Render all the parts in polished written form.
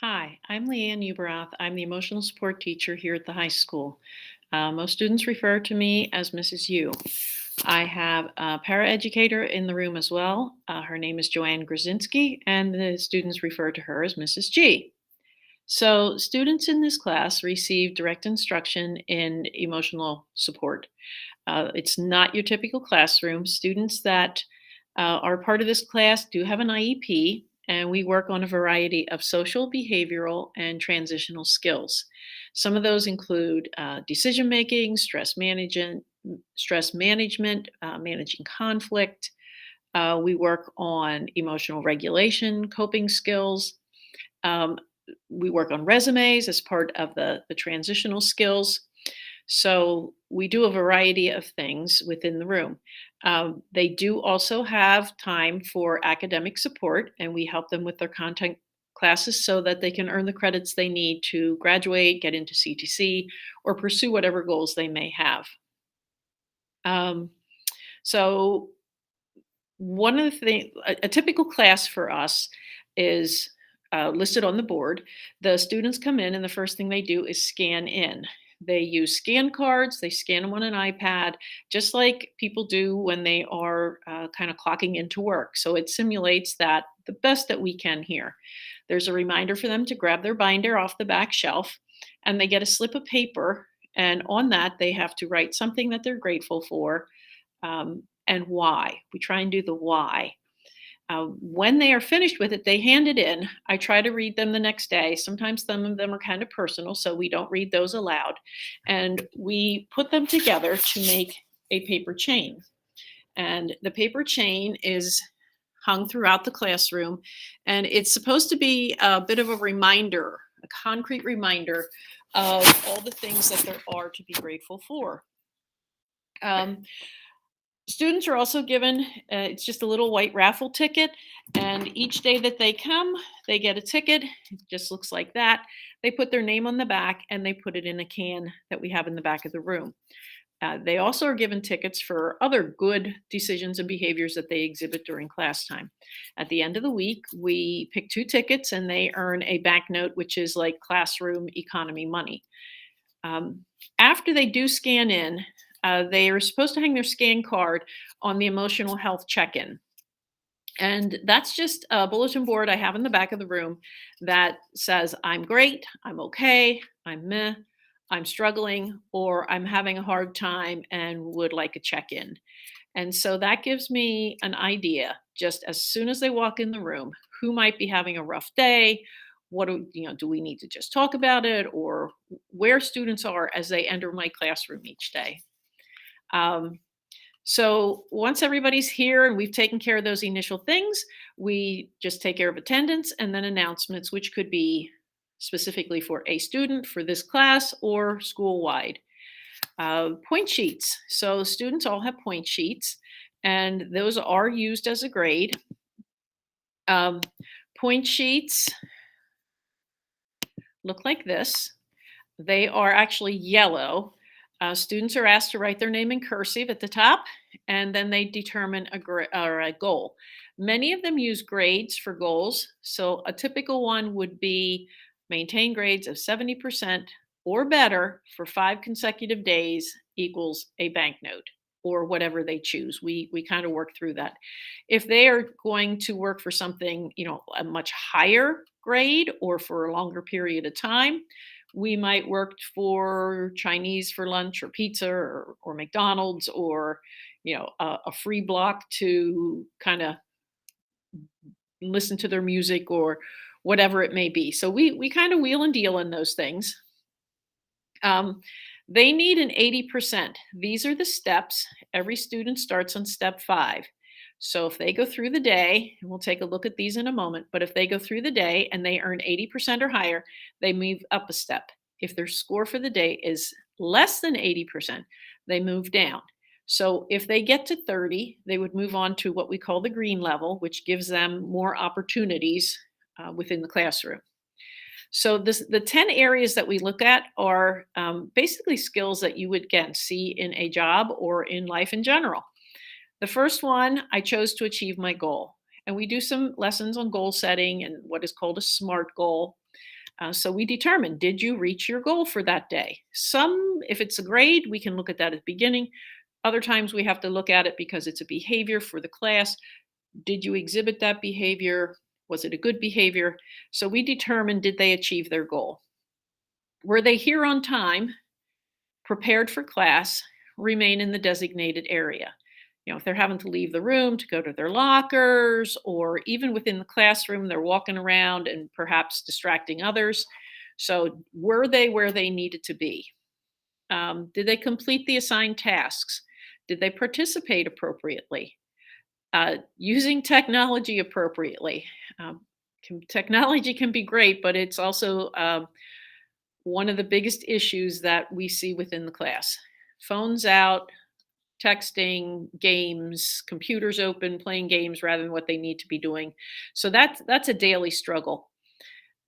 Hi, I'm Leanne Ueberroth. I'm the emotional support teacher here at the high school. Most students refer to me as Mrs. U. I have a paraeducator in the room as well. Her name is Joanne Grzinski, and the students refer to her as Mrs. G. So, students in this class receive direct instruction in emotional support. It's not your typical classroom. Students that are part of this class do have an IEP, and we work on a variety of social, behavioral, and transitional skills. Some of those include decision making, stress management, managing conflict. We work on emotional regulation, coping skills. Um, we work on resumes as part of the transitional skills. So we do a variety of things within the room. They do also have time for academic support, and we help them with their content classes so that they can earn the credits they need to graduate, get into CTC, or pursue whatever goals they may have. Um, so one of the things, a typical class for us is listed on the board. The students come in, and the first thing they do is scan in. They use scan cards, they scan them on an iPad, just like people do when they are kind of clocking into work. So it simulates that the best that we can here. There's a reminder for them to grab their binder off the back shelf, and they get a slip of paper. And on that, they have to write something that they're grateful for, and why. We try and do the why. When they are finished with it, they hand it in. I try to read them the next day. Sometimes some of them are kind of personal, so we don't read those aloud. And we put them together to make a paper chain. And the paper chain is hung throughout the classroom. And it's supposed to be a bit of a reminder, a concrete reminder of all the things that there are to be grateful for. Um, Students are also given, it's just a little white raffle ticket, and each day that they come, they get a ticket. It just looks like that. They put their name on the back and they put it in a can that we have in the back of the room. They also are given tickets for other good decisions and behaviors that they exhibit during class time. At the end of the week, we pick two tickets and they earn a banknote, which is like classroom economy money. Um, After they do scan in, they are supposed to hang their scan card on the emotional health check in. And that's just a bulletin board I have in the back of the room that says, I'm great, I'm okay, I'm meh, I'm struggling, or I'm having a hard time and would like a check in. And so that gives me an idea just as soon as they walk in the room who might be having a rough day. Do we need to just talk about it, or where students are as they enter my classroom each day? Um, so once everybody's here and we've taken care of those initial things, we just take care of attendance and then announcements, which could be specifically for a student for this class or school wide. Point sheets. So students all have point sheets, and those are used as a grade. Um, Point sheets look like this. They are actually yellow. Students are asked to write their name in cursive at the top, and then they determine a goal. Many of them use grades for goals. So a typical one would be maintain grades of 70% or better for 5 consecutive days equals a banknote or whatever they choose. We kind of work through that. If they are going to work for something, a much higher grade or for a longer period of time, we might work for Chinese for lunch or pizza or McDonald's or a free block to kind of listen to their music or whatever it may be. So we kind of wheel and deal in those things. Um, they need an 80%. These are the steps. Every student starts on step 5. So if they go through the day, and we'll take a look at these in a moment, but if they go through the day and they earn 80% or higher, they move up a step. If their score for the day is less than 80%, they move down. So if they get to 30, they would move on to what we call the green level, which gives them more opportunities within the classroom. So the 10 areas that we look at are basically skills that you would again see in a job or in life in general. The first one, I chose to achieve my goal. And we do some lessons on goal setting and what is called a SMART goal. So we determine, did you reach your goal for that day? If it's a grade, we can look at that at the beginning. Other times we have to look at it because it's a behavior for the class. Did you exhibit that behavior? Was it a good behavior? So we determine, did they achieve their goal? Were they here on time, prepared for class, remain in the designated area? If they're having to leave the room to go to their lockers, or even within the classroom, they're walking around and perhaps distracting others. So, were they where they needed to be? Did they complete the assigned tasks? Did they participate appropriately? Using technology appropriately. Technology can be great, but it's also one of the biggest issues that we see within the class. Phones out, texting, games, computers open, playing games rather than what they need to be doing. So that's a daily struggle.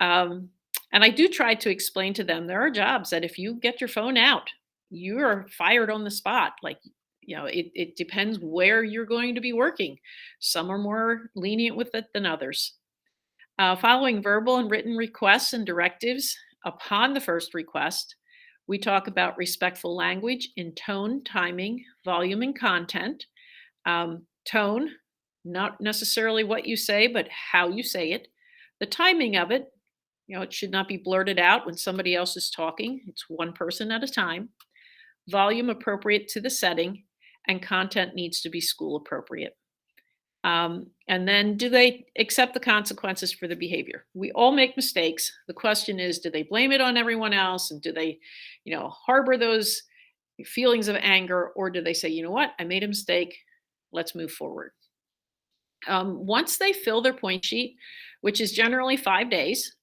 Um, and I do try to explain to them there are jobs that if you get your phone out, you're fired on the spot. Like, it depends where you're going to be working. Some are more lenient with it than others. Following verbal and written requests and directives upon the first request, we talk about respectful language in tone, timing, volume, and content. Tone, not necessarily what you say, but how you say it. The timing of it, it should not be blurted out when somebody else is talking. It's one person at a time. Volume appropriate to the setting, and content needs to be school appropriate. And then, do they accept the consequences for the behavior? We all make mistakes. The question is, do they blame it on everyone else? And do they, harbor those feelings of anger? Or do they say, you know what, I made a mistake. Let's move forward. Once they fill their point sheet, which is generally 5 days,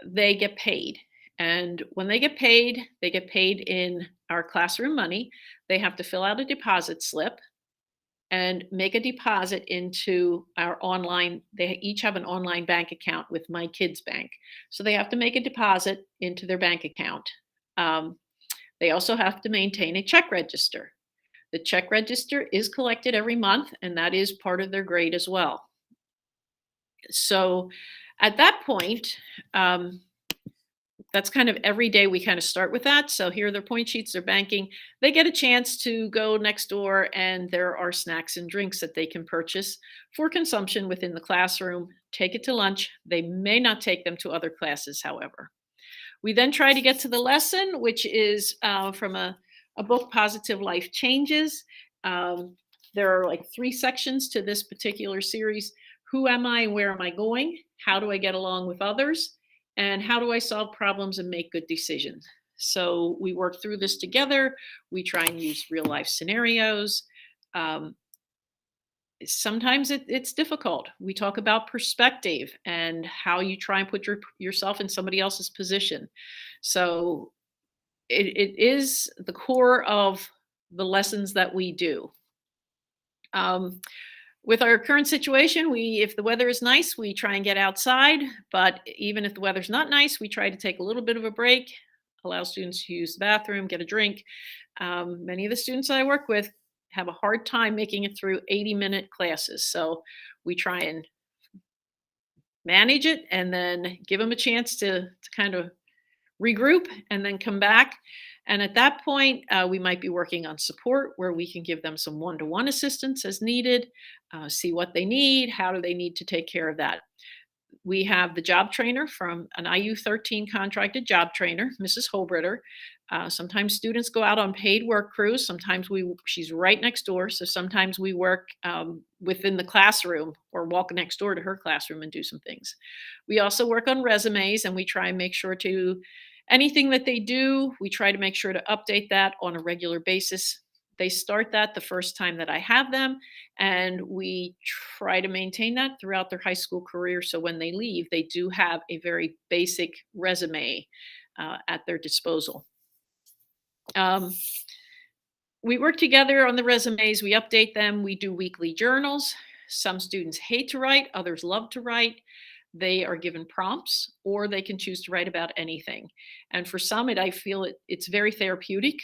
they get paid. And when they get paid in our classroom money. They have to fill out a deposit slip and make a deposit into our online. They each have an online bank account with My Kids Bank. So they have to make a deposit into their bank account. They also have to maintain a check register. The check register is collected every month, and that is part of their grade as well. So at that point, that's kind of every day we kind of start with that. So here are their point sheets, their banking. They get a chance to go next door, and there are snacks and drinks that they can purchase for consumption within the classroom. Take it to lunch. They may not take them to other classes, however. We then try to get to the lesson, which is from a book, Positive Life Changes. There are like 3 sections to this particular series. Who am I and where am I going? How do I get along with others? And how do I solve problems and make good decisions? So we work through this together. We try and use real life scenarios. Sometimes it's difficult. We talk about perspective and how you try and put yourself in somebody else's position. So it is the core of the lessons that we do. With our current situation, if the weather is nice, we try and get outside. But even if the weather's not nice, we try to take a little bit of a break, allow students to use the bathroom, get a drink. Many of the students I work with have a hard time making it through 80-minute classes. So we try and manage it and then give them a chance to kind of regroup and then come back. And at that point, we might be working on support where we can give them some one-to-one assistance as needed, see what they need, how do they need to take care of that. We have the job trainer from an IU13 contracted job trainer, Mrs. Holbritter. Sometimes students go out on paid work crews. Sometimes she's right next door. So sometimes we work within the classroom or walk next door to her classroom and do some things. We also work on resumes, and we try and make sure to anything that they do, we try to make sure to update that on a regular basis. They start that the first time that I have them, and we try to maintain that throughout their high school career. So when they leave, they do have a very basic resume at their disposal. We work together on the resumes. We update them. We do weekly journals. Some students hate to write. Others love to write. They are given prompts, or they can choose to write about anything. And for some, I feel it's very therapeutic.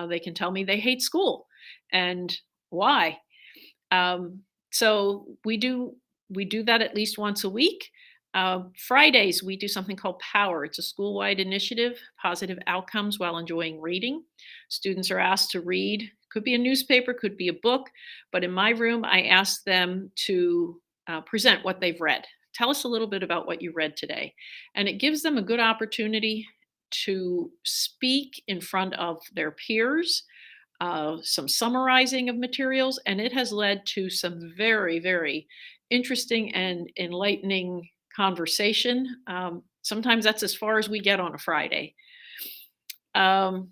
They can tell me they hate school and why. So we do that at least once a week. Fridays, we do something called Power. It's a school-wide initiative, positive outcomes while enjoying reading. Students are asked to read. Could be a newspaper, could be a book, but in my room, I ask them to present what they've read. Tell us a little bit about what you read today. And it gives them a good opportunity to speak in front of their peers, some summarizing of materials, and it has led to some very, very interesting and enlightening conversation. Sometimes that's as far as we get on a Friday. Um,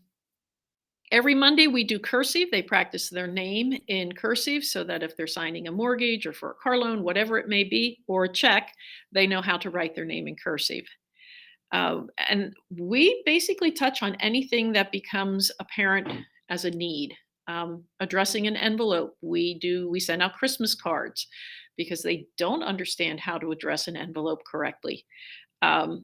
every Monday, we do cursive. They practice their name in cursive so that if they're signing a mortgage or for a car loan, whatever it may be, or a check, they know how to write their name in cursive. And we basically touch on anything that becomes apparent as a need. Addressing an envelope, we send out Christmas cards because they don't understand how to address an envelope correctly.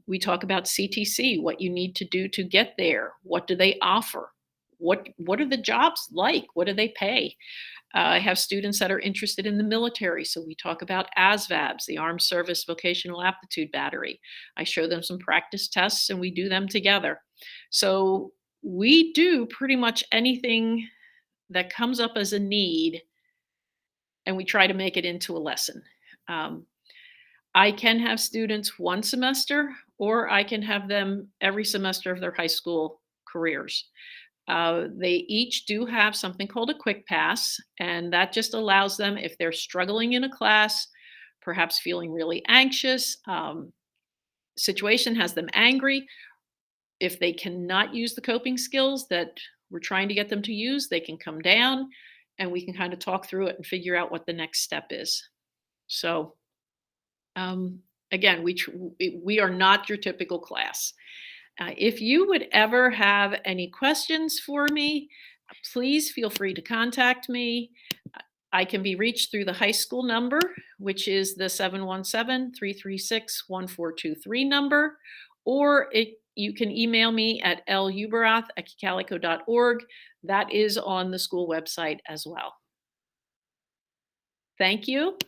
We talk about CTC, what you need to do to get there. What do they offer? What are the jobs like? What do they pay? I have students that are interested in the military, so we talk about ASVABs, the Armed Service Vocational Aptitude Battery. I show them some practice tests and we do them together. So we do pretty much anything that comes up as a need and we try to make it into a lesson. Um, I can have students one semester, or I can have them every semester of their high school careers. They each do have something called a quick pass, and that just allows them, if they're struggling in a class, perhaps feeling really anxious, situation has them angry. If they cannot use the coping skills that we're trying to get them to use, they can come down and we can kind of talk through it and figure out what the next step is. So, um, again, we are not your typical class. If you would ever have any questions for me, please feel free to contact me. I can be reached through the high school number, which is the 717-336-1423 number, or you can email me at lueberroth@calico.org. That is on the school website as well. Thank you.